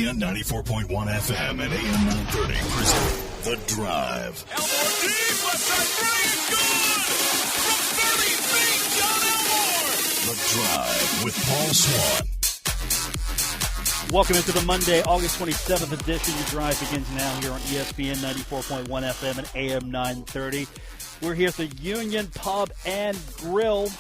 ESPN 94.1 FM and AM 930 present The Drive. Elmore deep, left side three, good! From 30 feet, John Elmore! The Drive with Paul Swann. Welcome into the Monday, August 27th edition. The Drive begins now here on ESPN 94.1 FM and AM 930. We're here at the Union Pub and Grill.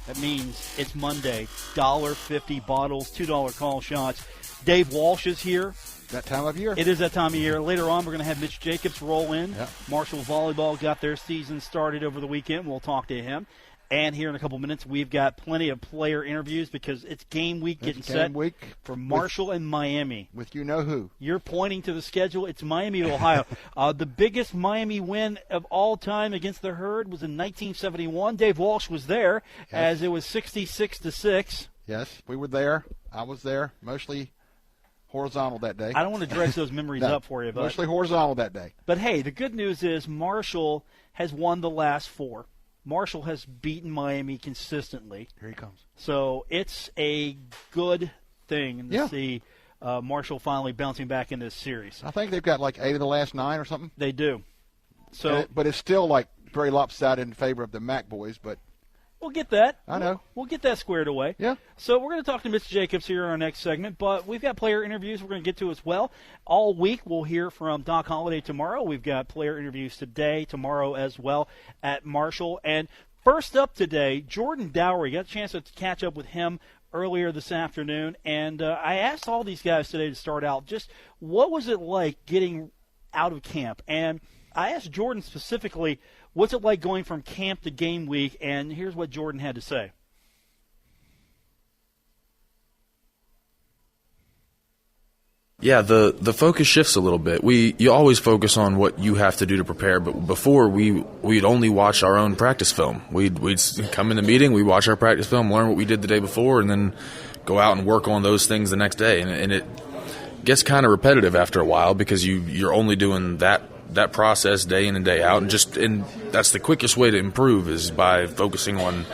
That means it's Monday. $1.50 bottles, $2 call shots. Dave Walsh is here. That time of year. It is that time of year. Later on, we're going to have Mitch Jacobs roll in. Yep. Marshall Volleyball got their season started over the weekend. We'll talk to him. And here in a couple minutes, we've got plenty of player interviews because it's game week getting set for Marshall and Miami. With you-know-who. You're pointing to the schedule. It's Miami, Ohio. The biggest Miami win of all time against the Herd was in 1971. Dave Walsh was there as it was 66-6. Yes, we were there. I was there, mostly horizontal that day. I don't want to dredge those memories up for you. But, mostly horizontal that day. But, hey, the good news is Marshall has won the last four. Marshall has beaten Miami consistently. Here he comes. So it's a good thing to see Marshall finally bouncing back in this series. I think they've got like 8 of the last 9 or something. They do. So, but it's still like very lopsided in favor of the MAC boys, but we'll get that. I know. We'll get that squared away. Yeah. So we're going to talk to Mitch Jacobs here in our next segment, but we've got player interviews we're going to get to as well. All week we'll hear from Doc Holliday tomorrow. We've got player interviews today, tomorrow as well at Marshall. And first up today, Jordan Dowry. Got a chance to catch up with him earlier this afternoon. And I asked all these guys today to start out, just what was it like getting out of camp? And I asked Jordan specifically, what's it like going from camp to game week? And here's what Jordan had to say. Yeah, the focus shifts a little bit. You always focus on what you have to do to prepare, but before we'd only watch our own practice film. We'd come in the meeting, we'd watch our practice film, learn what we did the day before, and then go out and work on those things the next day. And it gets kind of repetitive after a while because you're only doing that process day in and day out, and that's the quickest way to improve is by focusing on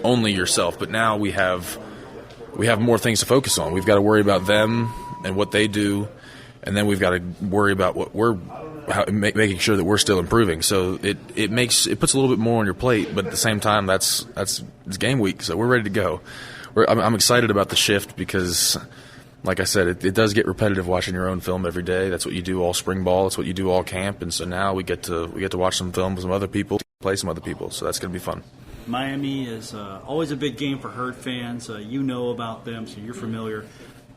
only yourself. But now we have more things to focus on. We've got to worry about them and what they do, and then we've got to worry about what making sure that we're still improving. So it puts a little bit more on your plate, but at the same time, it's game week, so we're ready to go. I'm excited about the shift because, like I said, it does get repetitive watching your own film every day. That's what you do all spring ball. That's what you do all camp, and so now we get to watch some film with some other people, play some other people. So that's going to be fun. Miami is always a big game for Herd fans. You know about them, so you're familiar.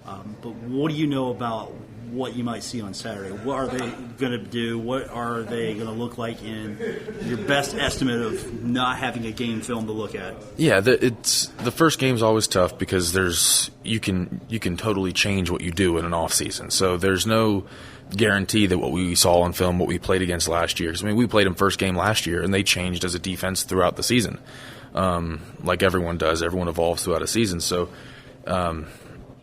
But what do you know about what you might see on Saturday? What are they going to do? What are they going to look like in your best estimate of not having a game film to look at? Yeah, the first game's always tough because you can totally change what you do in an off season. So there's no guarantee that what we saw on film, what we played against last year. Because we played them first game last year, and they changed as a defense throughout the season, like everyone does. Everyone evolves throughout a season. So.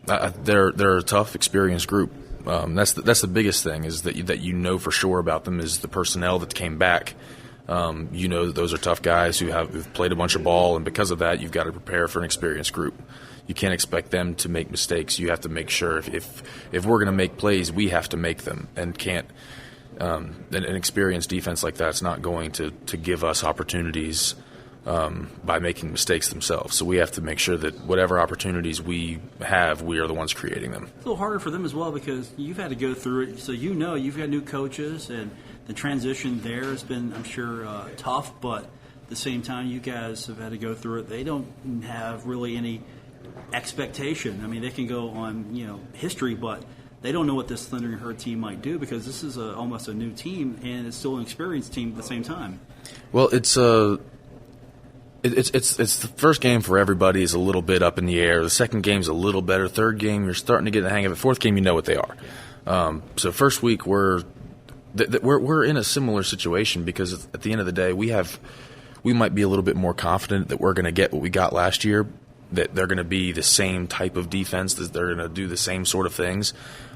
They're a tough, experienced group. That's the biggest thing is that you know for sure about them is the personnel that came back. You know that those are tough guys who've played a bunch of ball, and because of that, you've got to prepare for an experienced group. You can't expect them to make mistakes. You have to make sure if we're going to make plays, we have to make them, and can't. An experienced defense like that's not going to give us opportunities. By making mistakes themselves. So we have to make sure that whatever opportunities we have, we are the ones creating them. It's a little harder for them as well because you've had to go through it. So you've got new coaches, and the transition there has been, I'm sure, tough. But at the same time, you guys have had to go through it. They don't have really any expectation. I mean, they can go on, history, but they don't know what this Thundering Herd team might do because this is almost a new team, and it's still an experienced team at the same time. Well, it's the first game for everybody is a little bit up in the air. The second game's a little better. Third game, you're starting to get the hang of it. Fourth game, you know what they are. So first week, we're in a similar situation because at the end of the day, we might be a little bit more confident that we're going to get what we got last year. That they're going to be the same type of defense. That they're going to do the same sort of things.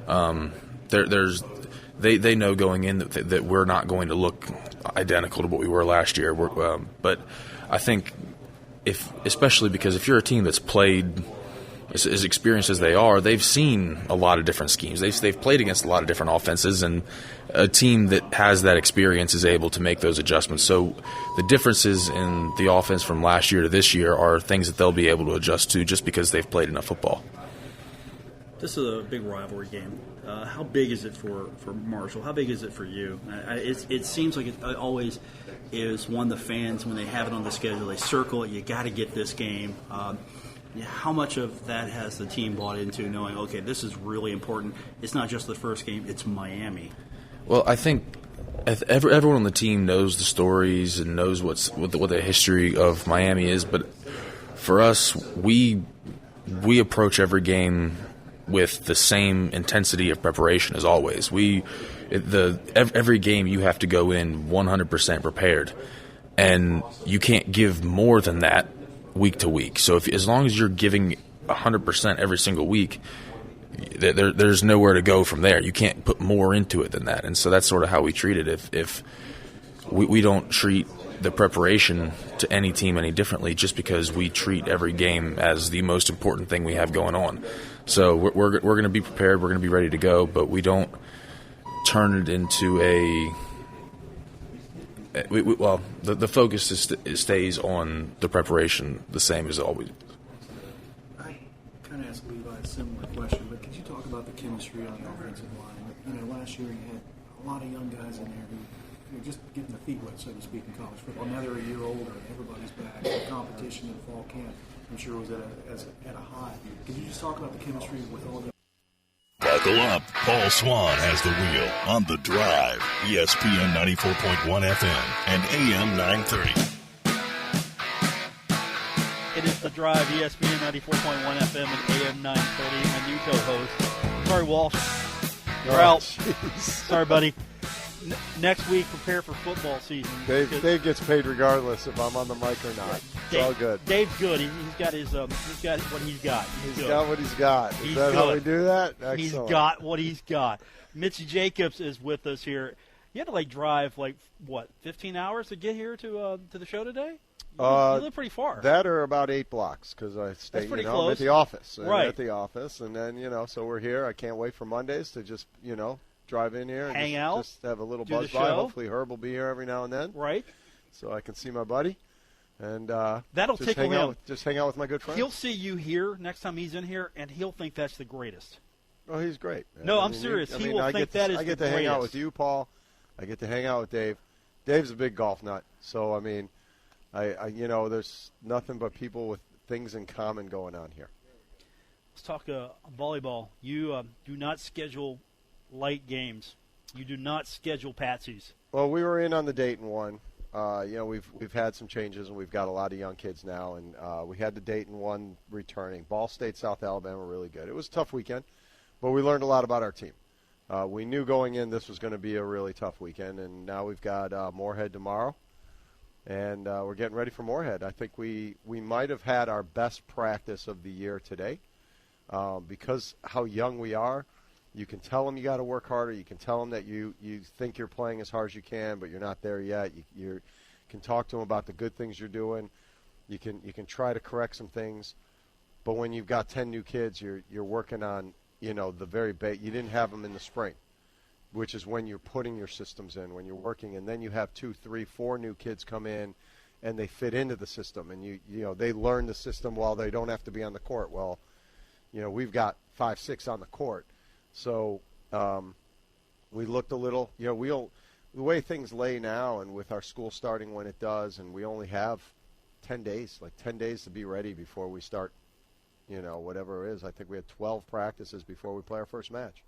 They know going in that we're not going to look identical to what we were last year. But I think especially because if you're a team that's played as experienced as they are, they've seen a lot of different schemes. They've played against a lot of different offenses, and a team that has that experience is able to make those adjustments. So the differences in the offense from last year to this year are things that they'll be able to adjust to just because they've played enough football. This is a big rivalry game. How big is it for Marshall? How big is it for you? It seems like it always is one of the fans, when they have it on the schedule, they circle it, you got to get this game. How much of that has the team bought into, knowing, okay, this is really important? It's not just the first game, it's Miami. Well, I think everyone on the team knows the stories and knows what the history of Miami is, but for us, we approach every game with the same intensity of preparation as always. Every game you have to go in 100% prepared, and you can't give more than that week to week. So as long as you're giving 100% every single week, there's nowhere to go from there. You can't put more into it than that, and so that's sort of how we treat it. If we don't treat the preparation to any team any differently, just because we treat every game as the most important thing we have going on. So we're going to be prepared, we're going to be ready to go, but we don't turn it into the focus stays on the preparation the same as always. I kind of asked Levi a similar question, but could you talk about the chemistry on the offensive line? Last year you had a lot of young guys in there who were just getting their feet wet, so to speak, in college football. Now they're a year older, and everybody's back. The competition in fall camp, I'm sure, was at a high. Could you just talk about the chemistry with all the... Buckle up. Paul Swann has the wheel on The Drive. ESPN 94.1 FM and AM 930. It is The Drive, ESPN 94.1 FM and AM 930. My new co-host. Sorry, Walsh. You're out. Sorry, buddy. Next week, prepare for football season. Dave gets paid regardless if I'm on the mic or not. It's all good. Dave's good. He's got he's got what he's got. He's got what he's got. Is that how we do that? Excellent. He's got what he's got. Mitch Jacobs is with us here. You had to drive 15 hours to get here to the show today? You live pretty far. That or about 8 blocks because I stay That's pretty I'm close. at the office. Right. At the office, and then so we're here. I can't wait for Mondays to just drive in here and hang out, just have a little do buzz the by. show. Hopefully Herb will be here every now and then. Right. So I can see my buddy. And that'll just tickle him. Just hang out with my good friend. He'll see you here next time he's in here, and he'll think that's the greatest. Oh, he's great. No, I'm serious. He will think that is the greatest. I get to hang out with you, Paul. I get to hang out with Dave. Dave's a big golf nut. So, I there's nothing but people with things in common going on here. Let's talk volleyball. You do not schedule light games. You do not schedule patsies. Well, we were in on the Dayton one. We've had some changes, and we've got a lot of young kids now. And we had the Dayton one returning. Ball State, South Alabama, really good. It was a tough weekend, but we learned a lot about our team. We knew going in this was going to be a really tough weekend, and now we've got Moorhead tomorrow, and we're getting ready for Moorhead. I think we might have had our best practice of the year today because how young we are. You can tell them you got to work harder. You can tell them that you think you're playing as hard as you can, but you're not there yet. You can talk to them about the good things you're doing. You can try to correct some things, but when you've got 10 new kids, you're working on the very base. You didn't have them in the spring, which is when you're putting your systems in, when you're working, and then you have 2, 3, 4 new kids come in, and they fit into the system, and they learn the system while they don't have to be on the court. Well, we've got 5, 6 on the court. So we looked a little, the way things lay now and with our school starting when it does, and we only have 10 days, 10 days to be ready before we start, whatever it is. I think we had 12 practices before we play our first match.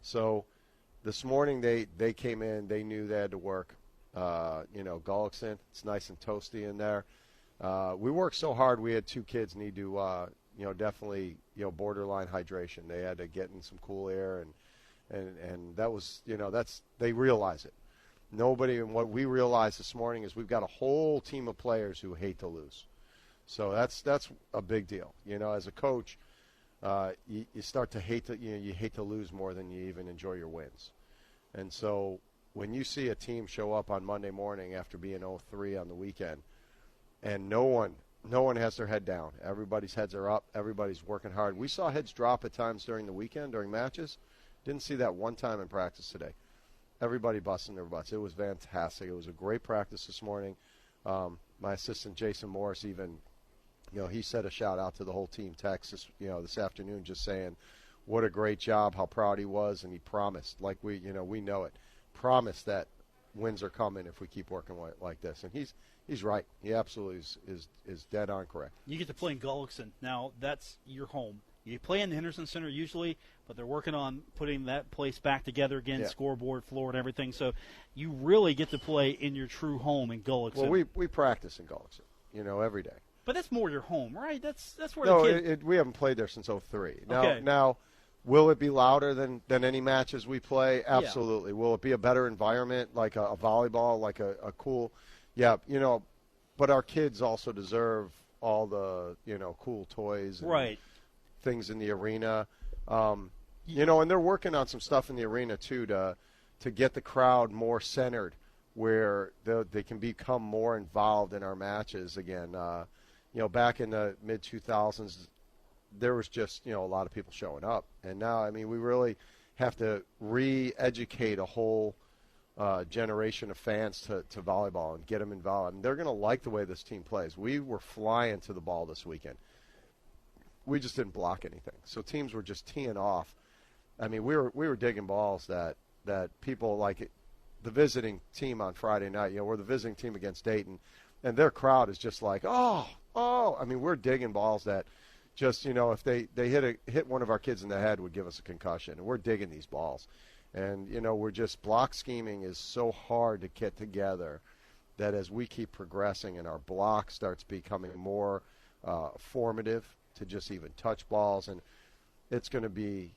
So this morning they came in, they knew they had to work. Gullickson, it's nice and toasty in there. We worked so hard, we had 2 kids need to definitely, borderline hydration. They had to get in some cool air, and that was, they realize it. And what we realized this morning is we've got a whole team of players who hate to lose. So that's a big deal. As a coach, you start to hate you hate to lose more than you even enjoy your wins. And so when you see a team show up on Monday morning after being 0-3 on the weekend, and no one no one has their head down. Everybody's heads are up. Everybody's working hard. We saw heads drop at times during the weekend, during matches. Didn't see that one time in practice today. Everybody busting their butts. It was fantastic. It was a great practice this morning. My assistant, Jason Morris, even, he said a shout-out to the whole team text this afternoon, just saying what a great job, how proud he was, and he promised, like we know it, promised that wins are coming if we keep working like this. And he's right. He absolutely is dead on correct. You get to play in Gullickson. Now, that's your home. You play in the Henderson Center usually, but they're working on putting that place back together again, scoreboard, floor, and everything. So you really get to play in your true home in Gullickson. Well, we practice in Gullickson, every day. But that's more your home, right? That's where no, the kids... we haven't played there since 2003. Okay. Now, will it be louder than any matches we play? Absolutely. Will it be a better environment, like a volleyball, like a cool... Yeah, but our kids also deserve all the, cool toys and right. things in the arena. And they're working on some stuff in the arena, too, to get the crowd more centered where they can become more involved in our matches again. Back in the mid-2000s, there was just, a lot of people showing up. And now, we really have to re-educate a whole generation of fans to volleyball and get them involved. And they're going to like the way this team plays. We were flying to the ball this weekend. We just didn't block anything. So teams were just teeing off. We were digging balls that people like it. The visiting team on Friday night, we're the visiting team against Dayton, and their crowd is just like, oh. We're digging balls that just, if they hit one of our kids in the head would give us a concussion. And we're digging these balls. And, we're just block scheming is so hard to get together that as we keep progressing and our block starts becoming more formative to just even touch balls, and it's going to be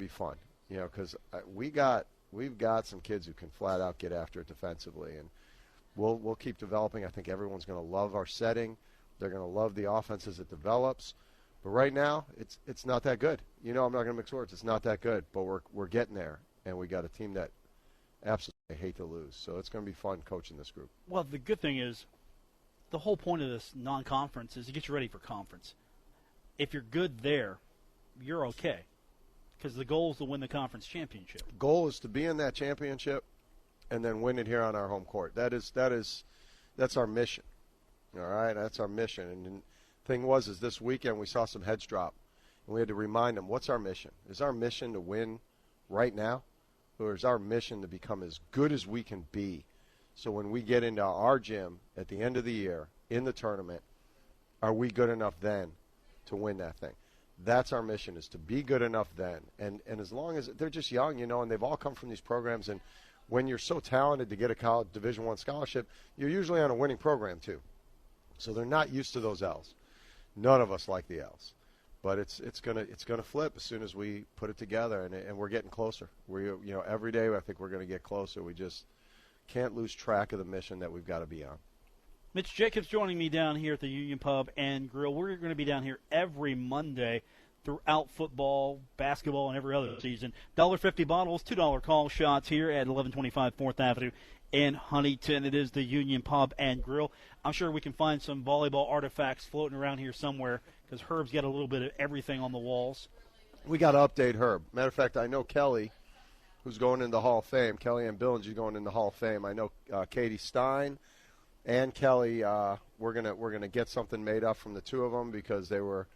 fun, because we've got some kids who can flat out get after it defensively, and we'll keep developing. I think everyone's going to love our setting. They're going to love the offense as it develops. But right now, it's not that good. I'm not going to mix words. It's not that good, but we're getting there, and we got a team that absolutely hate to lose. So it's going to be fun coaching this group. Well, the good thing is the whole point of this non-conference is to get you ready for conference. If you're good there, you're okay, because the goal is to win the conference championship. Goal is to be in that championship and then win it here on our home court. That's our mission. All right, that's our mission. And the thing is this weekend we saw some heads drop, and we had to remind them, what's our mission? Is our mission to win right now, or is our mission to become as good as we can be? So when we get into our gym at the end of the year in the tournament, are we good enough then to win that thing? That's our mission, is to be good enough then. And as long as they're just young, and they've all come from these programs, and when you're so talented to get a college Division I scholarship, you're usually on a winning program too. So they're not used to those L's. None of us like the L's, but it's gonna flip as soon as we put it together, and we're getting closer. Every day I think we're going to get closer. We just can't lose track of the mission that we've got to be on. Mitch Jacobs joining me down here at the Union Pub and Grill. We're going to be down here every Monday throughout football, basketball, and every other season. $1.50 bottles, $2 call shots here at 1125 4th Avenue in Huntington. It is the Union Pub and Grill. I'm sure we can find some volleyball artifacts floating around here somewhere, because Herb's got a little bit of everything on the walls. We got to update Herb. Matter of fact, I know Kelly, who's going in the Hall of Fame. Kelly Ann Billings is going in the Hall of Fame. I know Katie Stein and Kelly. We're gonna get something made up from the two of them, because they were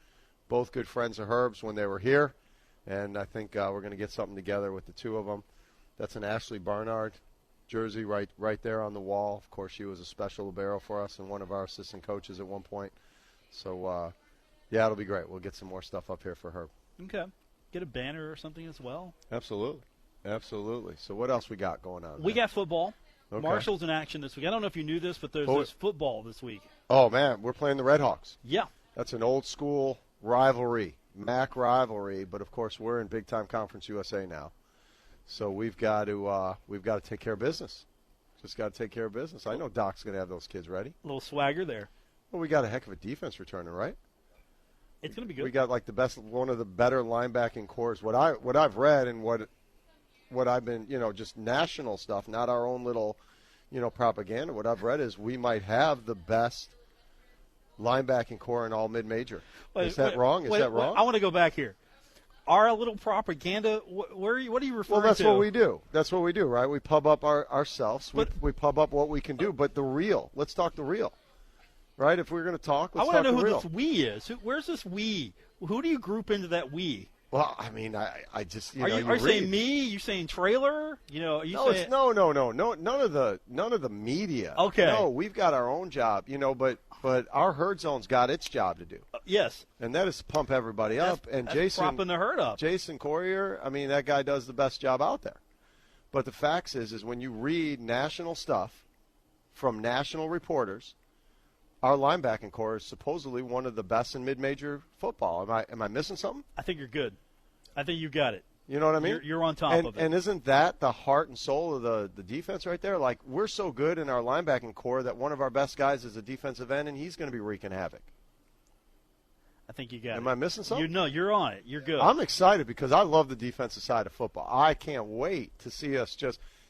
both good friends of Herb's when they were here, and I think we're going to get something together with the two of them. That's an Ashley Barnard jersey right there on the wall. Of course, she was a special libero for us and one of our assistant coaches at one point. So, it'll be great. We'll get some more stuff up here for Herb. Okay. Get a banner or something as well. Absolutely. So what else we got going on? We got football. Okay. Marshall's in action this week. I don't know if you knew this, but there's football this week. Oh, man, we're playing the Red Hawks. Yeah. That's an old school rivalry, MAC rivalry, but of course we're in Big Time Conference USA now, so we've got to take care of business. Just got to take care of business. I know Doc's going to have those kids ready. A little swagger there. Well, we got a heck of a defense returning, right? It's going to be good. We got like one of the better linebacking cores. What I've read and what I've been, just national stuff, not our own little, propaganda. What I've read is we might have the best linebacking core in all mid-major. Is that wrong? Is that wrong? I want to go back here. Our little propaganda, what are you referring to? Well, that's what we do. That's what we do, right? We pub up ourselves. We pub up what we can do. But the real, let's talk the real, right? If we're going to talk, let's talk the real. I want to know who this we is. Where's this we? Who do you group into that we? Well, I mean, I just are you saying me? You saying trailer? No, none of the media. Okay. No, we've got our own job, but our herd zone's got its job to do. Yes. And that is to pump everybody up. And that's propping the herd up. Jason Corrier, I mean, that guy does the best job out there. But the facts is when you read national stuff from national reporters, our linebacking core is supposedly one of the best in mid-major football. Am I missing something? I think you're good. I think you got it. You know what I mean? You're on top of it. And isn't that the heart and soul of the defense right there? Like, we're so good in our linebacking core that one of our best guys is a defensive end, and he's going to be wreaking havoc. I think you got it. Am I missing something? You're on it. You're good. I'm excited because I love the defensive side of football. I can't wait to see us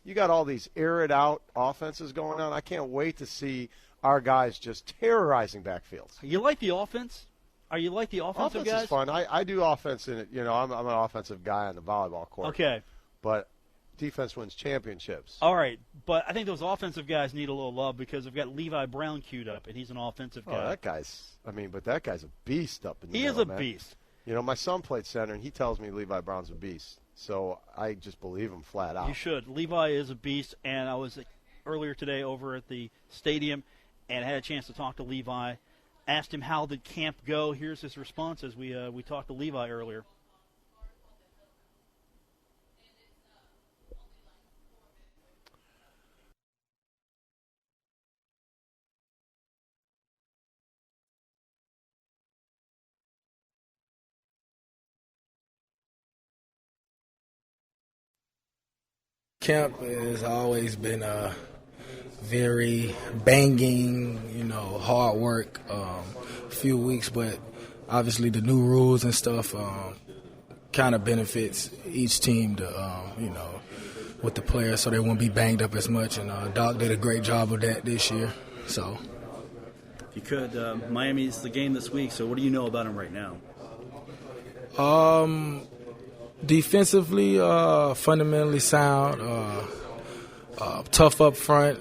you got all these air-it-out offenses going on. I can't wait to see our guys just terrorizing backfields. You like the offense? Are you like the offensive guys? Offense is fun. I do offense in it. I'm an offensive guy on the volleyball court. Okay. But defense wins championships. All right. But I think those offensive guys need a little love because they've got Levi Brown queued up, and he's an offensive guy. That guy's a beast up in the middle, He is a man. Beast. My son played center, and he tells me Levi Brown's a beast. So I just believe him flat out. You should. Levi is a beast, and I was earlier today over at the stadium and had a chance to talk to Levi. Asked him how did camp go. Here's his response as we talked to Levi earlier. Camp has always been very banging, hard work, few weeks, but obviously the new rules and stuff kind of benefits each team to, with the players so they won't be banged up as much. And Doc did a great job of that this year. So, if you could, Miami's the game this week, so what do you know about them right now? Defensively, fundamentally sound, tough up front,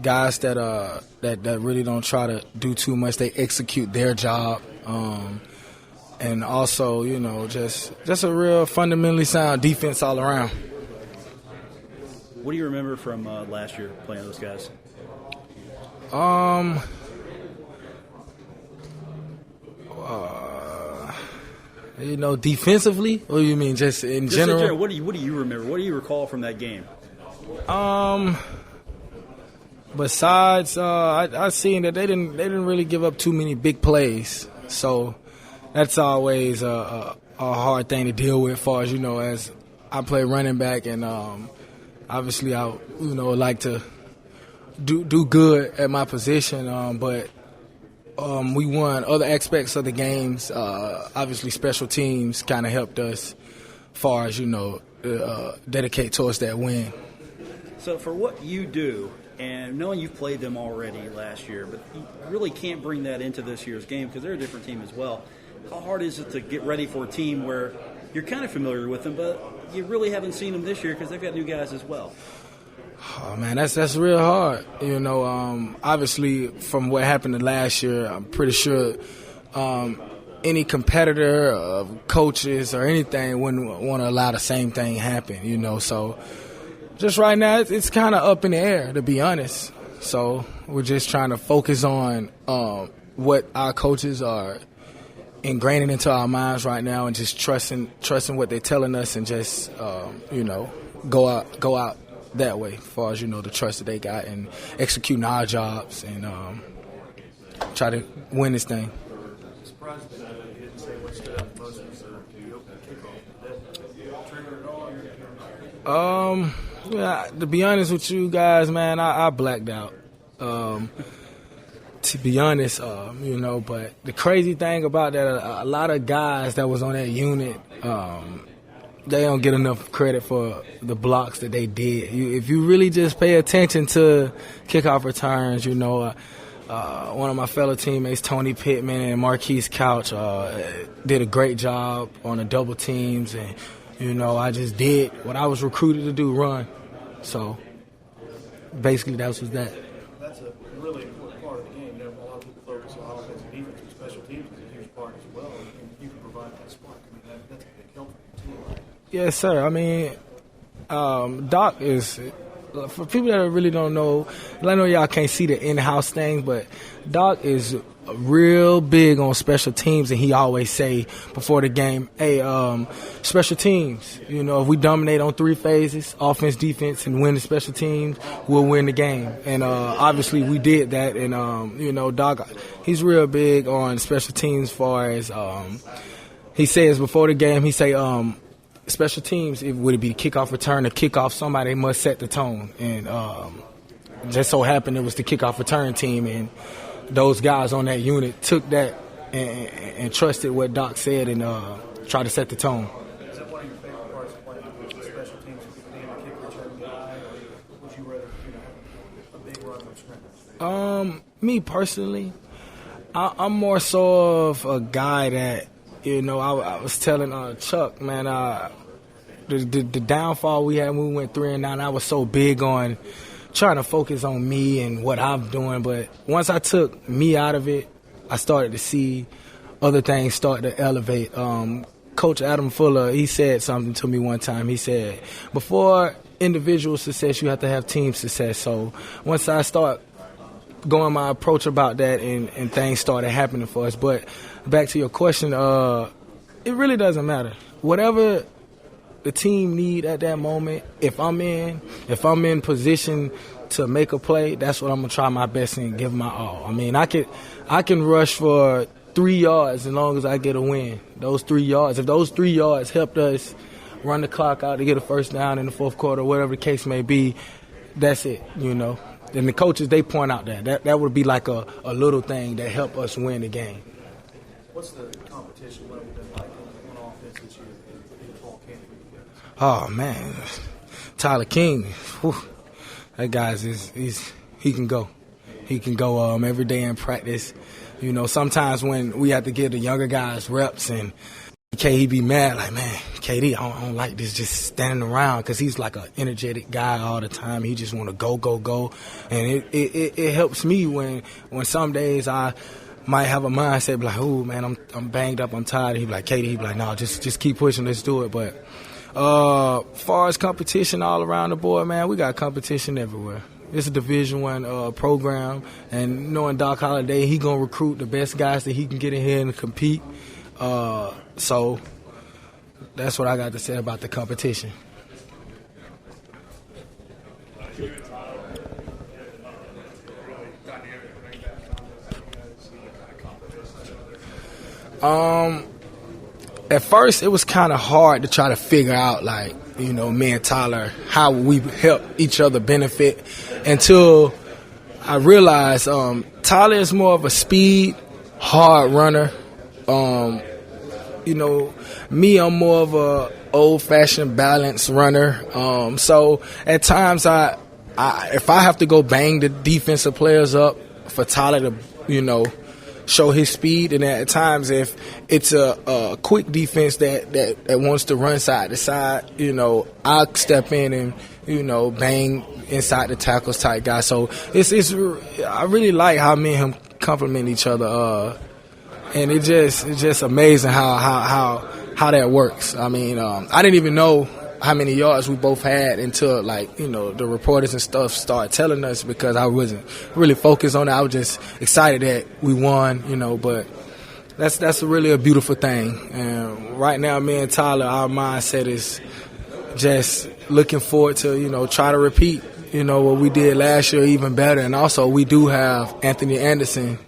guys that really don't try to do too much. They execute their job, and also, just a real fundamentally sound defense all around. What do you remember from last year playing those guys? Defensively, or you mean just in general? What do you remember? What do you recall from that game? Besides, I seen that they didn't really give up too many big plays, so that's always a hard thing to deal with. As far as as I play running back, and obviously I like to do good at my position, but. We won other aspects of the games. Obviously, special teams kind of helped us far as, dedicate towards that win. So for what you do, and knowing you've played them already last year, but you really can't bring that into this year's game because they're a different team as well. How hard is it to get ready for a team where you're kind of familiar with them, but you really haven't seen them this year because they've got new guys as well? Oh, man, that's real hard. Obviously, from what happened last year, I'm pretty sure any competitor, coaches, or anything wouldn't want to allow the same thing happen, So just right now, it's kind of up in the air, to be honest. So we're just trying to focus on what our coaches are ingraining into our minds right now and just trusting what they're telling us and just, go out that way, as far as the trust that they got and executing our jobs and try to win this thing. Surprised that you didn't say what's the most was the open kickoff. Trigger at all? Yeah, to be honest with you guys, man, I blacked out. To be honest, but the crazy thing about that, a lot of guys that was on that unit. They don't get enough credit for the blocks that they did. If you really just pay attention to kickoff returns, One of my fellow teammates, Tony Pittman and Marquise Couch, did a great job on the double teams. And, I just did what I was recruited to do, run. So, basically, that was that. That's a really important part of the game. A lot of people focus on offense and defense, but special teams is a huge part as well. And you can provide that spark. That's a big help for your team. Yes, sir. Doc is, for people that really don't know, I know y'all can't see the in-house thing, but Doc is real big on special teams, and he always say before the game, hey, special teams, if we dominate on 3 phases, offense, defense, and win the special teams, we'll win the game. And obviously we did that, and, Doc, he's real big on special teams as far as he says before the game, he say, special teams, would it be kickoff return or kickoff, somebody must set the tone. And just so happened it was the kickoff return team, and those guys on that unit took that and trusted what Doc said and tried to set the tone. Is that one of your favorite parts of playing special teams, being a kick return guy, or would you rather have a big run or sprint? Me personally, I'm more so of a guy that, I was telling Chuck, man, the downfall we had when we went 3-9, I was so big on trying to focus on me and what I'm doing. But once I took me out of it, I started to see other things start to elevate. Coach Adam Fuller, he said something to me one time. He said, before individual success, you have to have team success. So once I start going my approach about that, and things started happening for us. But back to your question, it really doesn't matter. Whatever the team need at that moment, if I'm in position to make a play, that's what I'm gonna try my best and give my all. I can rush for 3 yards as long as I get a win. Those 3 yards, if those 3 yards helped us run the clock out to get a first down in the fourth quarter, whatever the case may be, that's it, And the coaches, they point out that would be like a little thing that helped us win the game. What's the competition level been like on offense this year in fall camp for you guys? Oh, man. Tyler King, whew, that guy's he can go. He can go every day in practice. Sometimes when we have to give the younger guys reps and he be mad, like, man, KD, I don't like this just standing around, because he's like an energetic guy all the time. He just want to go. And it helps me when some days I might have a mindset like, oh, man, I'm banged up, I'm tired. He be like, KD, he be like, no, just keep pushing, let's do it. But far as competition all around the board, man, we got competition everywhere. It's a Division I program, and knowing Doc Holliday, he going to recruit the best guys that he can get in here and compete. So that's what I got to say about the competition. At first, it was kind of hard to try to figure out, like, me and Tyler, how we help each other benefit, until I realized Tyler is more of a speed, hard runner. Me, I'm more of a old-fashioned balanced runner. So at times, if I have to go bang the defensive players up for Tyler to, show his speed, and at times if it's a quick defense that wants to run side to side, I'll step in and bang inside the tackles type guy. So I really like how me and him complement each other, and it's just amazing how that works. I didn't even know how many yards we both had until, the reporters and stuff started telling us, because I wasn't really focused on it. I was just excited that we won, but that's really a beautiful thing. And right now, me and Tyler, our mindset is just looking forward to, try to repeat, what we did last year even better. And also we do have Anthony Anderson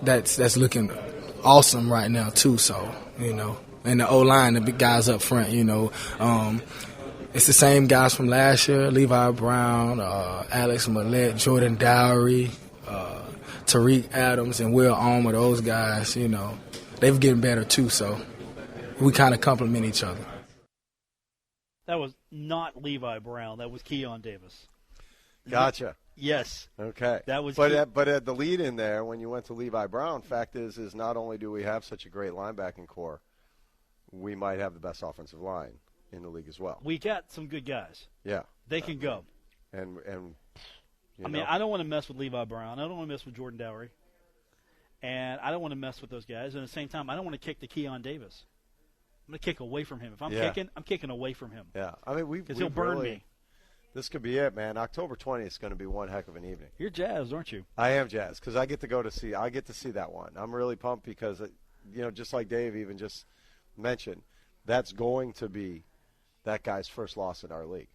that's looking awesome right now too, so, and the O-line, the big guys up front, it's the same guys from last year: Levi Brown, Alex Millette, Jordan Dowry, Tariq Adams, and Will Almer. Those guys, they've getting better too. So we kind of complement each other. That was not Levi Brown. That was Keon Davis. Gotcha. Yes. Okay. That was but key. but at the lead in there, when you went to Levi Brown, fact is not only do we have such a great linebacking core, we might have the best offensive line in the league as well. We got some good guys. Yeah. They can go. And I mean, I don't want to mess with Levi Brown. I don't want to mess with Jordan Dowry. And I don't want to mess with those guys. And at the same time, I don't want to kick to Keon Davis. I'm going to kick away from him. If I'm kicking, I'm kicking away from him. Yeah. I mean, because he'll burn me. This could be it, man. October 20th is going to be one heck of an evening. You're jazzed, aren't you? I am jazzed because I get to see that one. I'm really pumped because, just like Dave even just mentioned, that's going to be that guy's first loss in our league.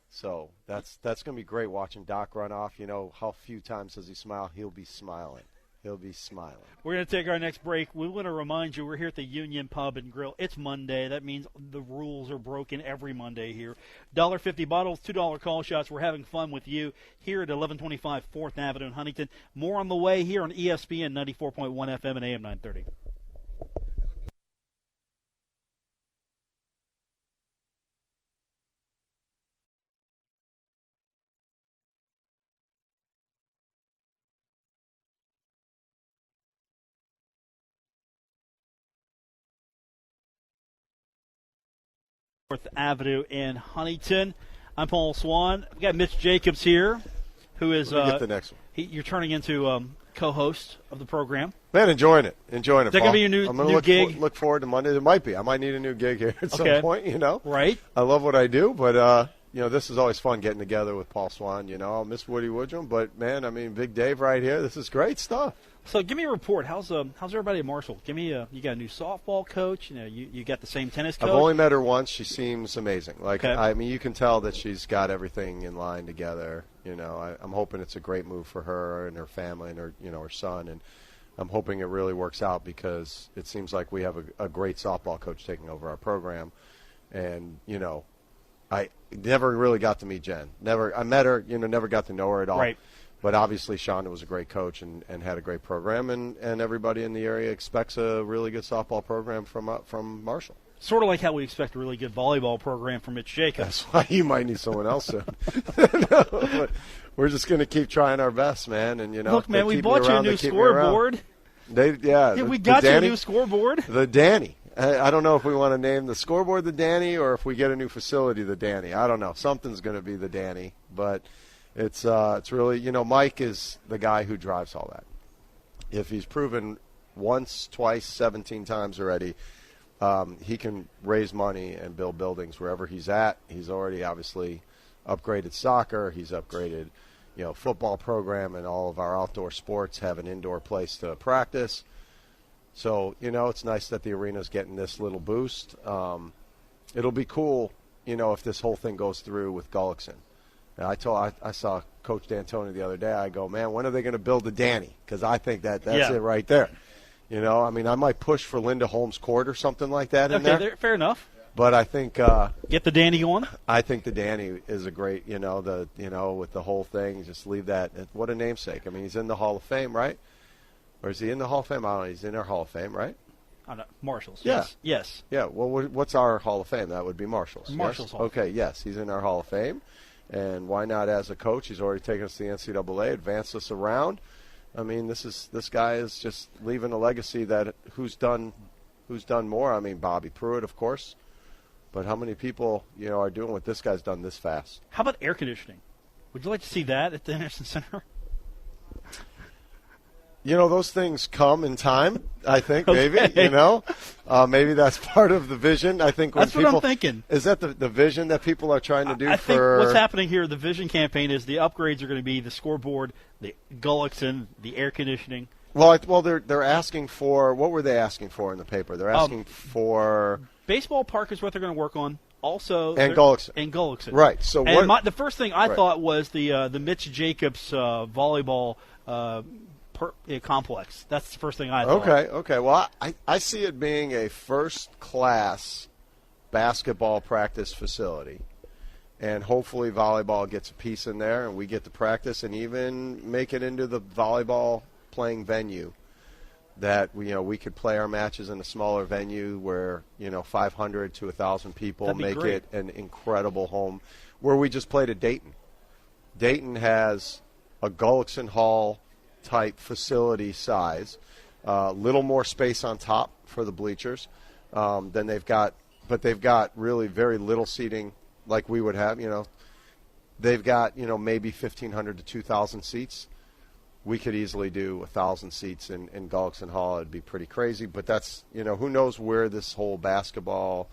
So that's going to be great watching Doc run off. You know, how few times does he smile? He'll be smiling. He'll be smiling. We're going to take our next break. We want to remind you we're here at the Union Pub and Grill. It's Monday. That means the rules are broken every Monday here. $1.50 bottles, $2 call shots. We're having fun with you here at 1125 4th Avenue in Huntington. More on the way here on ESPN 94.1 FM and AM 930. Fourth Avenue in Huntington. I'm Paul Swann. We got Mitch Jacobs here, who is get the next one. You're turning into co-host of the program. Man, enjoying it. Is that going to be your new gig? Look forward to Monday. There might be. I might need a new gig here at some point. Right. I love what I do, but this is always fun getting together with Paul Swann. I'll miss Woody Woodrum, but man, I mean, Big Dave right here. This is great stuff. So give me a report. How's everybody at Marshall? Give me you got a new softball coach. You got the same tennis coach. I've only met her once. She seems amazing. Okay. I mean, you can tell that she's got everything in line together. I'm hoping it's a great move for her and her family and her her son, and I'm hoping it really works out because it seems like we have a great softball coach taking over our program, and I never really got to meet Jen. I met her. Never got to know her at all. Right. But obviously, Shonda was a great coach and had a great program, and everybody in the area expects a really good softball program from Marshall. Sort of like how we expect a really good volleyball program from Mitch Jacobs. That's why you might need someone else soon. No, but we're just going to keep trying our best, man. And look, man, we bought you a new scoreboard. We got you a new scoreboard. The Danny. I don't know if we want to name the scoreboard the Danny or if we get a new facility the Danny. I don't know. Something's going to be the Danny, but. It's really, Mike is the guy who drives all that. If he's proven once, twice, 17 times already, he can raise money and build buildings wherever he's at. He's already obviously upgraded soccer. He's upgraded, football program, and all of our outdoor sports have an indoor place to practice. So, it's nice that the arena's getting this little boost. It'll be cool, if this whole thing goes through with Gullickson. I saw Coach D'Antoni the other day. I go, man, when are they going to build the Danny? Because I think that's it right there. I mean, I might push for Linda Holmes Court or something like that in there. Fair enough. But I think get the Danny going. I think the Danny is a great, with the whole thing. Just leave that. What a namesake. I mean, he's in the Hall of Fame, right? Or is he in the Hall of Fame? I don't know. He's in our Hall of Fame, right? Marshall's. Yeah. Yes. Yeah. Well, what's our Hall of Fame? That would be Marshall's. Marshall's yes? Hall. Okay. Yes, he's in our Hall of Fame. And why not as a coach? He's already taken us to the NCAA, advanced us around. I mean, this guy is just leaving a legacy that who's done more. I mean, Bobby Pruitt, of course, but how many people are doing what this guy's done this fast? How about air conditioning? Would you like to see that at the Anderson Center? Those things come in time, I think, maybe, maybe that's part of the vision. I think that's what I'm thinking. Is that the vision that people are trying to do? I think what's happening here, the vision campaign, is the upgrades are going to be the scoreboard, the Gullickson, the air conditioning. Well, they're asking for, what were they asking for in the paper? They're asking for... Baseball park is what they're going to work on. Also, and Gullickson. Right. So the first thing I thought was the Mitch Jacobs volleyball complex. That's the first thing I thought. Okay. Well, I see it being a first-class basketball practice facility, and hopefully volleyball gets a piece in there, and we get to practice and even make it into the volleyball playing venue. That we could play our matches in a smaller venue where 500 to 1,000 people make great. It an incredible home, where we just played at Dayton. Dayton has a Gullickson Hall type facility size, little more space on top for the bleachers than they've got, but they've got really very little seating like we would have. They've got maybe 1,500 to 2,000 seats. We could easily do 1,000 seats in Gullickson Hall. It'd be pretty crazy, but that's who knows where this whole basketball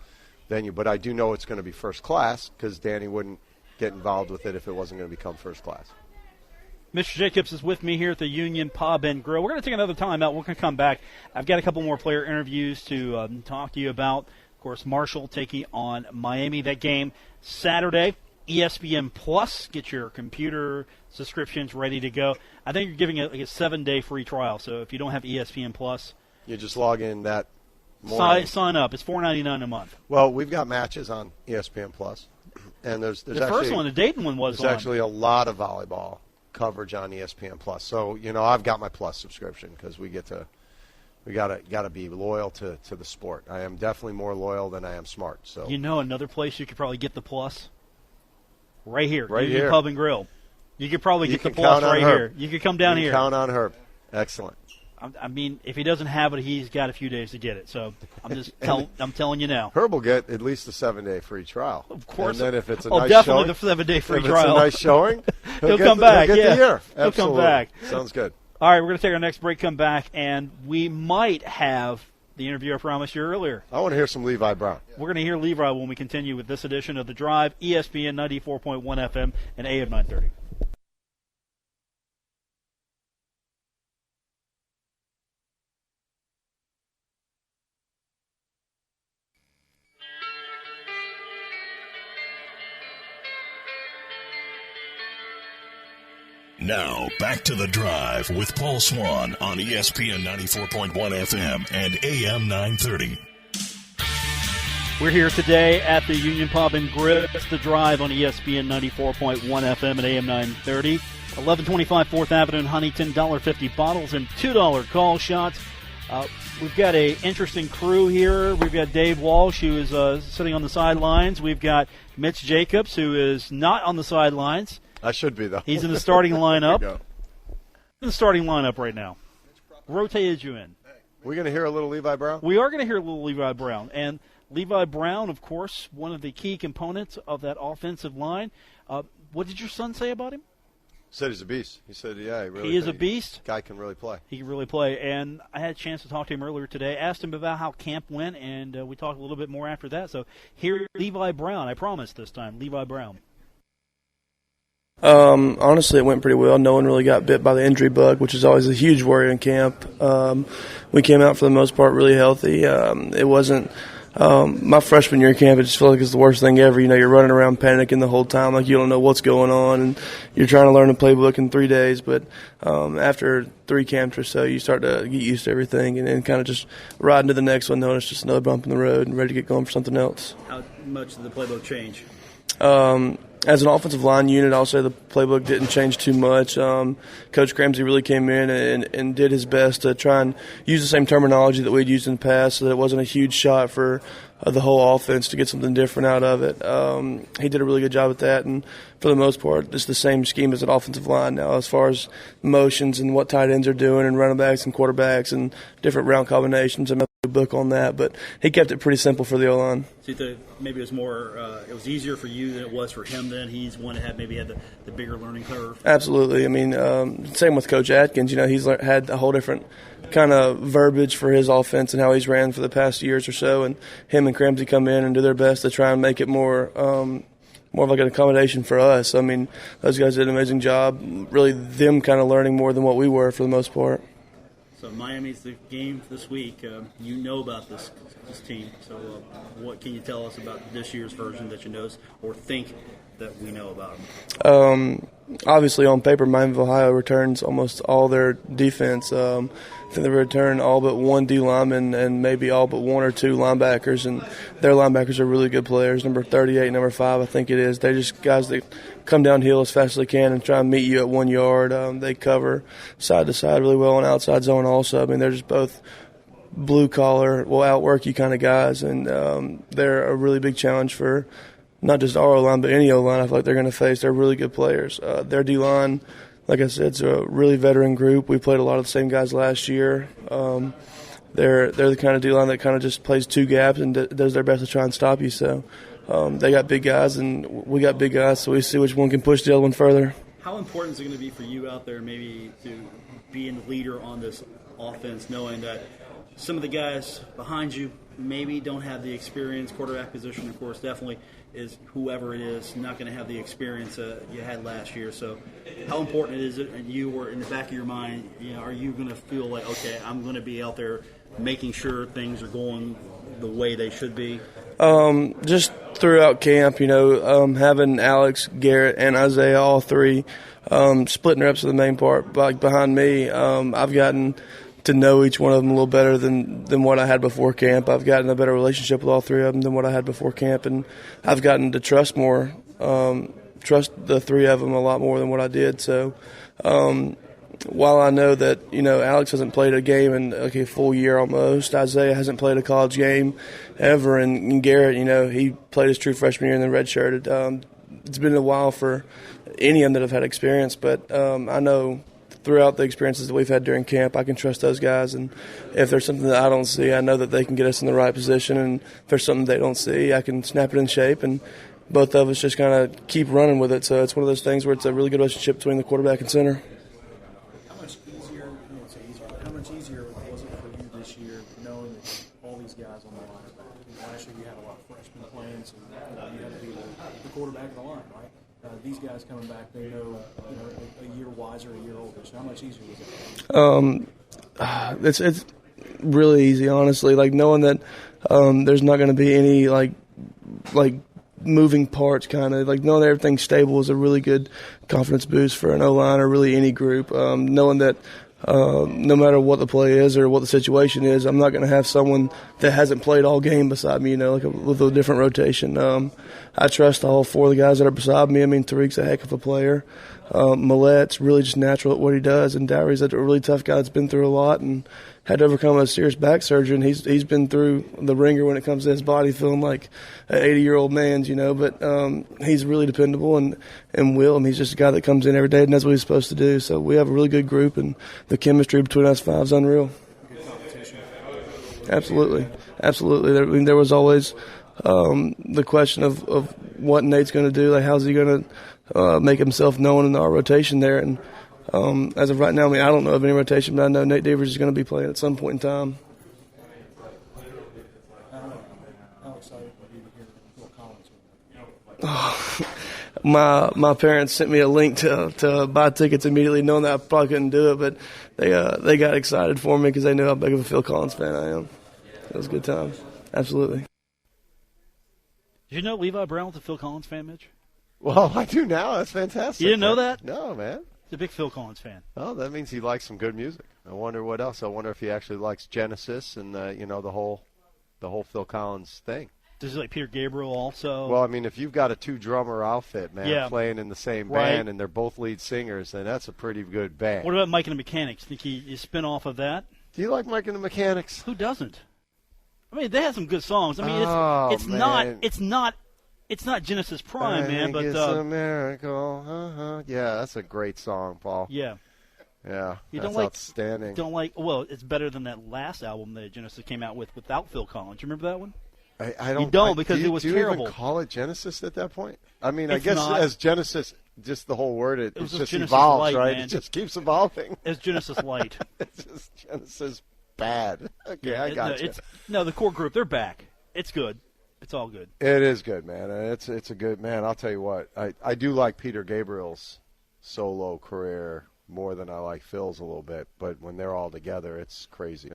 venue. But I do know it's going to be first class because Danny wouldn't get involved with it if it wasn't going to become first class. Mr. Jacobs is with me here at the Union Pub and Grill. We're going to take another time out. We're going to come back. I've got a couple more player interviews to talk to you about. Of course, Marshall taking on Miami. That game Saturday. ESPN Plus. Get your computer subscriptions ready to go. I think you're giving a 7-day free trial. So if you don't have ESPN Plus, you just log in that morning. Sign up. It's $4.99 a month. Well, we've got matches on ESPN Plus, and there's the actually, first one, the Dayton one, was there's actually a lot of volleyball coverage on ESPN Plus. So I've got my Plus subscription because we gotta be loyal to the sport. I am definitely more loyal than I am smart. So another place you could probably get the Plus. Right here, right Union here, Pub and Grill. You could probably get the Plus right here. You could come down here. Count on Herb. Excellent. I mean, if he doesn't have it, he's got a few days to get it. So I'm just I'm telling you now. Herb will get at least a 7-day free trial. Of course. And then if it's a nice definitely showing, the 7-day free if trial. It's a nice showing, he'll come back. He'll get the year. He'll come back. Sounds good. All right, we're going to take our next break, come back, and we might have the interview I promised you earlier. I want to hear some Levi Brown. We're going to hear Levi when we continue with this edition of The Drive, ESPN 94.1 FM and AM 930. Now, back to The Drive with Paul Swann on ESPN 94.1 FM and AM 930. We're here today at the Union Pub and Grill. It's The Drive on ESPN 94.1 FM and AM 930. 1125 4th Avenue in Huntington, $1.50 bottles and $2 call shots. We've got an interesting crew here. We've got Dave Walsh, who is sitting on the sidelines. We've got Mitch Jacobs, who is not on the sidelines. I should be, though. He's in the starting lineup. In the starting lineup right now. Rotated you in. We're going to hear a little Levi Brown? We are going to hear a little Levi Brown. And Levi Brown, of course, one of the key components of that offensive line. What did your son say about him? Said he's a beast. He said, yeah, he is a beast. Guy can really play. He can really play. And I had a chance to talk to him earlier today. Asked him about how camp went, and we talked a little bit more after that. So here, Levi Brown. I promise this time, Levi Brown. Honestly, it went pretty well. No one really got bit by the injury bug, which is always a huge worry in camp. We came out for the most part really healthy. It wasn't my freshman year camp. I just feel like it's the worst thing ever. You're running around panicking the whole time, like you don't know what's going on, and you're trying to learn the playbook in 3 days. But after 3 camps or so, you start to get used to everything, and then kind of just ride into the next one, knowing it's just another bump in the road, and ready to get going for something else. How much did the playbook change? As an offensive line unit, I'll say the playbook didn't change too much. Coach Cramsey really came in and did his best to try and use the same terminology that we'd used in the past so that it wasn't a huge shot for the whole offense to get something different out of it. He did a really good job at that, and for the most part, it's the same scheme as an offensive line now as far as motions and what tight ends are doing and running backs and quarterbacks and different route combinations. I'm not a book on that, but he kept it pretty simple for the O-line. So you think maybe it was more, it was easier for you than it was for him then? He's one that had the bigger learning curve? Absolutely. I mean, same with Coach Atkins. He's had a whole different kind of verbiage for his offense and how he's ran for the past years or so, and him and Cramsey come in and do their best to try and make it more of like an accommodation for us. I mean, those guys did an amazing job, really them kind of learning more than what we were for the most part. So Miami's the game this week. You know about this team. So what can you tell us about this year's version that you know or think that we know about them? Obviously, on paper, Miami of Ohio returns almost all their defense. I think they return all but one D lineman and maybe all but 1 or 2 linebackers, and their linebackers are really good players. Number 38, number 5, I think it is. They're just guys that come downhill as fast as they can and try and meet you at 1 yard. They cover side to side really well in outside zone also. I mean, they're just both blue collar, will outwork you kind of guys, and they're a really big challenge for not just our O-line, but any O-line I feel like they're going to face. They're really good players. Their D-line, like I said, it's a really veteran group. We played a lot of the same guys last year. They're the kind of D-line that kind of just plays two gaps and does their best to try and stop you. So they got big guys, and we got big guys, so we see which one can push the other one further. How important is it going to be for you out there maybe to be a leader on this offense, knowing that some of the guys behind you maybe don't have the experience? Quarterback position, of course, definitely is whoever it is not going to have the experience you had last year. So how important is it, and you were in the back of your mind, are you going to feel like, okay, I'm going to be out there making sure things are going the way they should be? Just throughout camp, having Alex, Garrett, and Isaiah, all three, splitting reps for the main part. Like behind me, I've gotten to know each one of them a little better than what I had before camp. I've gotten a better relationship with all three of them than what I had before camp, and I've gotten to trust the three of them a lot more than what I did. So while I know that, Alex hasn't played a game in a full year almost, Isaiah hasn't played a college game ever, and Garrett, he played his true freshman year and then redshirted. It's been a while for any of them that have had experience, but I know throughout the experiences that we've had during camp, I can trust those guys, and if there's something that I don't see, I know that they can get us in the right position, and if there's something they don't see, I can snap it in shape, and both of us just kind of keep running with it. So it's one of those things where it's a really good relationship between the quarterback and center. How much easier was it for you this year knowing that all these guys on the line are back? Last year you had a lot of freshmen playing, so you had to be the quarterback of the line, right? These guys coming back, they know, a year wiser, a year older. So how much easier was it? It's really easy, honestly. Like knowing that there's not going to be any like moving parts, kind of like knowing that everything's stable is a really good confidence boost for an O-line or really any group. Knowing that no matter what the play is or what the situation is, I'm not going to have someone that hasn't played all game beside me, with a different rotation. I trust all four of the guys that are beside me. I mean, Tariq's a heck of a player. Millett's really just natural at what he does, and Dowry's a really tough guy that's been through a lot and had to overcome a serious back surgery, and he's been through the ringer when it comes to his body feeling like an 80-year-old man's, but he's really dependable, and Will, he's just a guy that comes in every day and does what he's supposed to do. So we have a really good group, and the chemistry between us five is unreal. Good competition. Absolutely. There was always the question of what Nate's going to do, like how's he going to make himself known in our rotation there, and as of right now, I don't know of any rotation, but I know Nate Devers is going to be playing at some point in time. How excited are you to hear Phil Collins? My parents sent me a link to buy tickets immediately, knowing that I probably couldn't do it, but they got excited for me because they knew how big of a Phil Collins fan I am. It was a good time. Absolutely. Did you know Levi Brown was a Phil Collins fan, Mitch? Well, I do now. That's fantastic. You didn't know that? No, man. He's a big Phil Collins fan. Oh, that means he likes some good music. I wonder what else. I wonder if he actually likes Genesis and the whole Phil Collins thing. Does he like Peter Gabriel also? Well, if you've got a two-drummer outfit, man, playing in the same band, and they're both lead singers, then that's a pretty good band. What about Mike and the Mechanics? Think he spin off of that? Do you like Mike and the Mechanics? Who doesn't? They have some good songs. It's not Genesis Prime, man, but it's a miracle. Yeah, that's a great song, Paul. Yeah, that's outstanding. It's better than that last album that Genesis came out with without Phil Collins. You remember that one? I don't. You don't because it was terrible. Do you even call it Genesis at that point? I It's guess not. As Genesis, just the whole word, it just Genesis evolves, Light, right? man. It just keeps evolving. It's Genesis Light. It's just Genesis bad. Okay, I got you. The core group, they're back. It's good. It's all good. It is good, man. It's a good man. I'll tell you what. I do like Peter Gabriel's solo career more than I like Phil's a little bit. But when they're all together, it's crazy.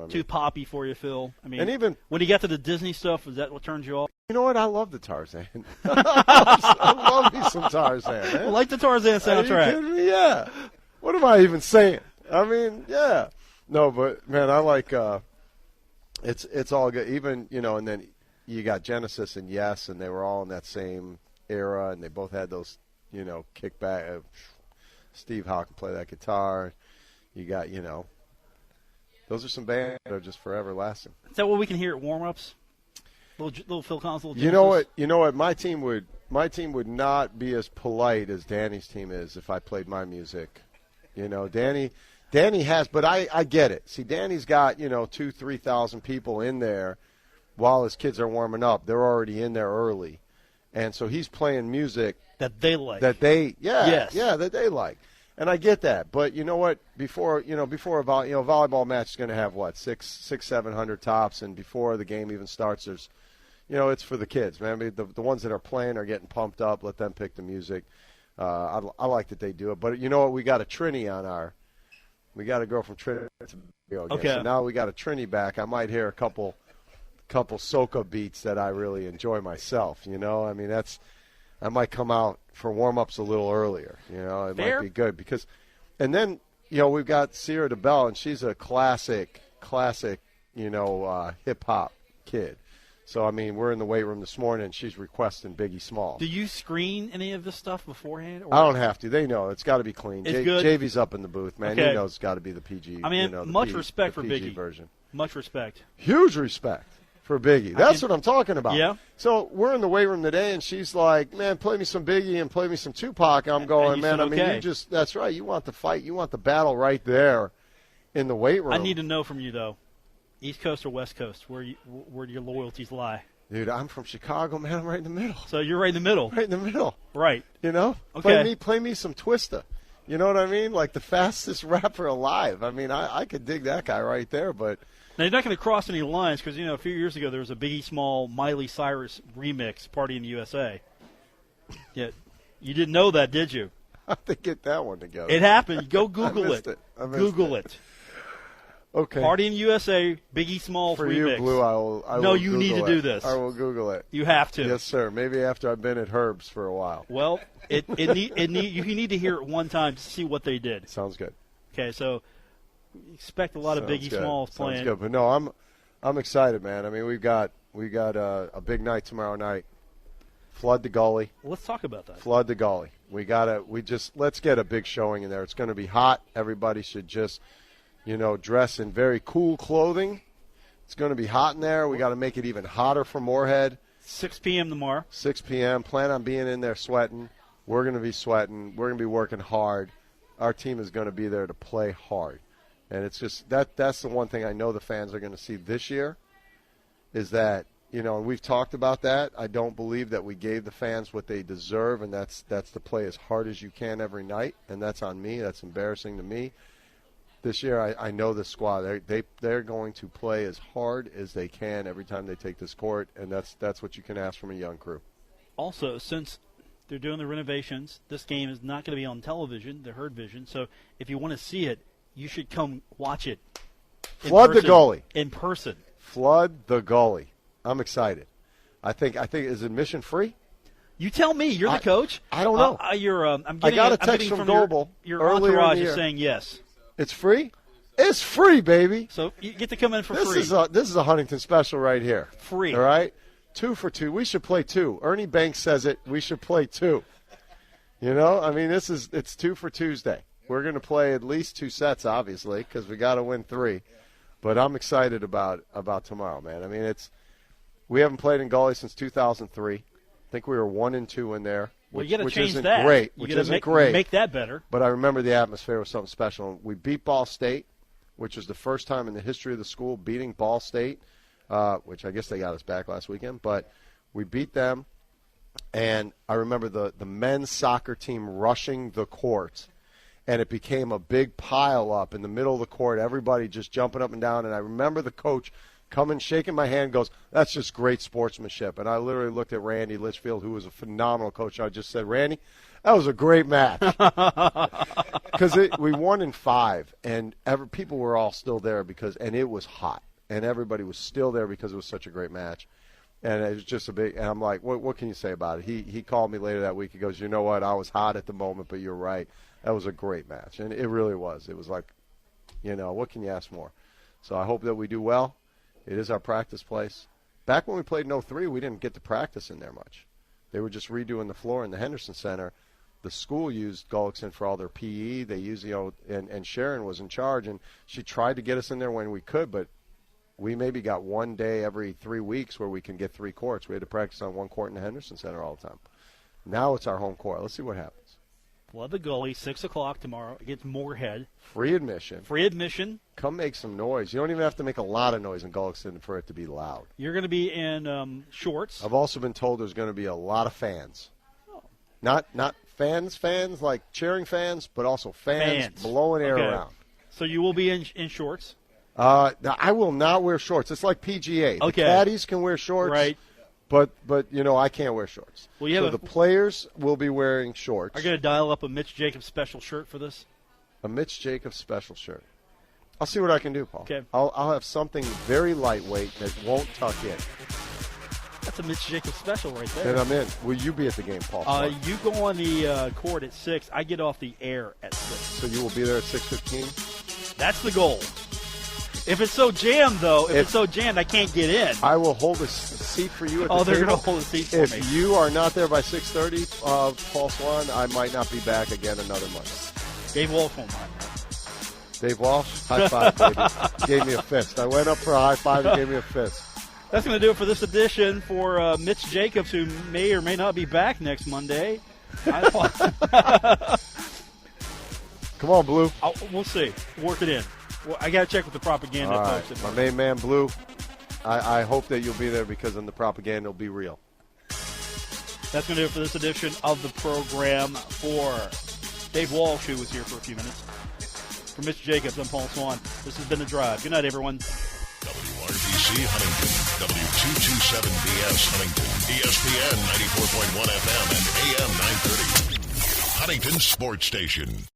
Too poppy for you, Phil. and even when you got to the Disney stuff, is that what turns you off? You know what? I love the Tarzan. I love me some Tarzan, man. I like the Tarzan soundtrack. Are you kidding me? Yeah. What am I even saying? Yeah. No, but man, I like. It's all good. Even and then you got Genesis and Yes, and they were all in that same era, and they both had those kickback. Steve Howe can play that guitar. You got those are some bands that are just forever lasting. Is that what we can hear at warm-ups? Little Phil Collins, little You know what? You know what? My team would not be as polite as Danny's team is if I played my music. You know, Danny has, but I get it. See, Danny's got 2,000-3,000 people in there while his kids are warming up. They're already in there early, and so he's playing music that they like. That they that they like. And I get that, but you know what? Before a volleyball match is going to have what 600-700 tops, and before the game even starts, there's, it's for the kids, man. I mean, the ones that are playing are getting pumped up. Let them pick the music. I like that they do it, but you know what? We got a Trini we got to go from Trini to Bio again. Okay. So now we got a Trini back. I might hear a couple soca beats that I really enjoy myself. I mean I might come out for warm-ups a little earlier. It Fair. might be good because, and then we've got Sierra DeBell, and she's a classic hip-hop kid. So I mean, we're in the weight room this morning, and she's requesting Biggie Smalls. Do you screen any of this stuff beforehand? Or? I don't have to. They know it's got to be clean. It's good. JV's up in the booth, man. Okay. He knows it's got to be the PG. I mean, much respect for PG Biggie. version. Much respect. Huge respect for Biggie. That's what I'm talking about. Yeah. So we're in the weight room today, and she's like, man, play me some Biggie and play me some Tupac. I'm going, man, said, okay. That's right. You want the fight. You want the battle right there in the weight room. I need to know from you, though, East Coast or West Coast, where your loyalties lie. Dude, I'm from Chicago, man. I'm right in the middle. So you're right in the middle. Right in the middle. Right. Okay. Play me some Twista. You know what I mean? Like the fastest rapper alive. I mean, I could dig that guy right there, but... Now, you're not going to cross any lines because, a few years ago there was a Biggie Small, Miley Cyrus remix, Party in the USA. Yeah, you didn't know that, did you? I have to get that one together. It happened. Go Google it. Google it. Okay. Party in USA, Biggie Smalls For remix. you, Blue, I will No, you Google need to it. do this. I will Google it. You have to. Yes, sir. Maybe after I've been at Herb's for a while. Well, you need to hear it one time to see what they did. Sounds good. Okay, so expect a lot of Biggie Smalls playing. Sounds good. But no, I'm excited, man. I mean, we got a big night tomorrow night. Flood the gully. Let's talk about that. Flood the gully. Let's get a big showing in there. It's going to be hot. Everybody should just, dress in very cool clothing. It's going to be hot in there. We got to make it even hotter for Moorhead. 6 p.m. tomorrow. 6 p.m. Plan on being in there sweating. We're going to be sweating. We're going to be working hard. Our team is going to be there to play hard. And it's just that's the one thing I know the fans are going to see this year is that, and we've talked about that. I don't believe that we gave the fans what they deserve, and that's to play as hard as you can every night, and that's on me. That's embarrassing to me. This year, I know the squad. They're going to play as hard as they can every time they take this court, and that's what you can ask from a young crew. Also, since they're doing the renovations, this game is not going to be on television, the Herd Vision. So if you want to see it, you should come watch it. Flood the gully. In person. Flood the gully. I'm excited. I think is admission free? You tell me. You're the coach. I don't know. I got a text from Goebel Your earlier entourage in the is year. saying yes. It's free? It's free, baby. So you get to come in for free. This is a Huntington special right here. Free. All right? 2 for 2. We should play 2. Ernie Banks says it. We should play 2. I mean, it's 2 for Tuesday. We're going to play at least 2 sets, obviously, because we got to win 3. But I'm excited about tomorrow, man. I mean, we haven't played in Gully since 2003. I think we were 1-2 in there. Well, you got to which change isn't that. Great, You which gotta isn't great. Make that better. But I remember the atmosphere was something special. We beat Ball State, which was the first time in the history of the school beating Ball State, which I guess they got us back last weekend. But we beat them, and I remember the men's soccer team rushing the court, and it became a big pile up in the middle of the court, everybody just jumping up and down. And I remember the coach coming, shaking my hand, goes, "That's just great sportsmanship." And I literally looked at Randy Litchfield, who was a phenomenal coach. I just said, "Randy, that was a great match." Because we won in 5, and people were all still there and it was hot. And everybody was still there because it was such a great match. And it was just and I'm like, what can you say about it? He called me later that week. He goes, "You know what? I was hot at the moment, but you're right. That was a great match." And it really was. It was like, what can you ask more? So I hope that we do well. It is our practice place. Back when we played in 03, we didn't get to practice in there much. They were just redoing the floor in the Henderson Center. The school used Gullickson for all their PE. They used, and Sharon was in charge, and she tried to get us in there when we could, but we maybe got one day every 3 weeks where we can get 3 courts. We had to practice on one court in the Henderson Center all the time. Now it's our home court. Let's see what happens. Flood the Gully, 6 o'clock tomorrow against Moorhead. Free admission. Free admission. Come make some noise. You don't even have to make a lot of noise in Gullickson for it to be loud. You're going to be in shorts. I've also been told there's going to be a lot of fans. Not fans like cheering fans, but also fans. Blowing air around. So you will be in shorts? Now, I will not wear shorts. It's like PGA. The caddies can wear shorts. Right. But I can't wear shorts. Well, so the players will be wearing shorts. Are you going to dial up a Mitch Jacobs special shirt for this? A Mitch Jacobs special shirt. I'll see what I can do, Paul. Okay. I'll have something very lightweight that won't tuck in. That's a Mitch Jacobs special right there. Then I'm in. Will you be at the game, Paul? You go on the court at 6. I get off the air at 6. So you will be there at 6:15? That's the goal. If it's so jammed, though, if it's so jammed, I can't get in. I will hold a seat for you at the table. They're going to hold a seat for me. If you are not there by 6:30, Paul Swann, I might not be back again another month. Dave Walsh won't mind. Dave Walsh, high five, baby. Gave me a fist. I went up for a high five and gave me a fist. That's going to do it for this edition for Mitch Jacobs, who may or may not be back next Monday. Come on, Blue. We'll see. Work it in. Well, I got to check with the propaganda folks. My main man, Blue, I hope that you'll be there because then the propaganda will be real. That's going to do it for this edition of the program. For Dave Walsh, who was here for a few minutes. For Mitch Jacobs, I'm Paul Swann. This has been The Drive. Good night, everyone. WRBC Huntington, W227BS Huntington, ESPN 94.1 FM and AM 930. Huntington Sports Station.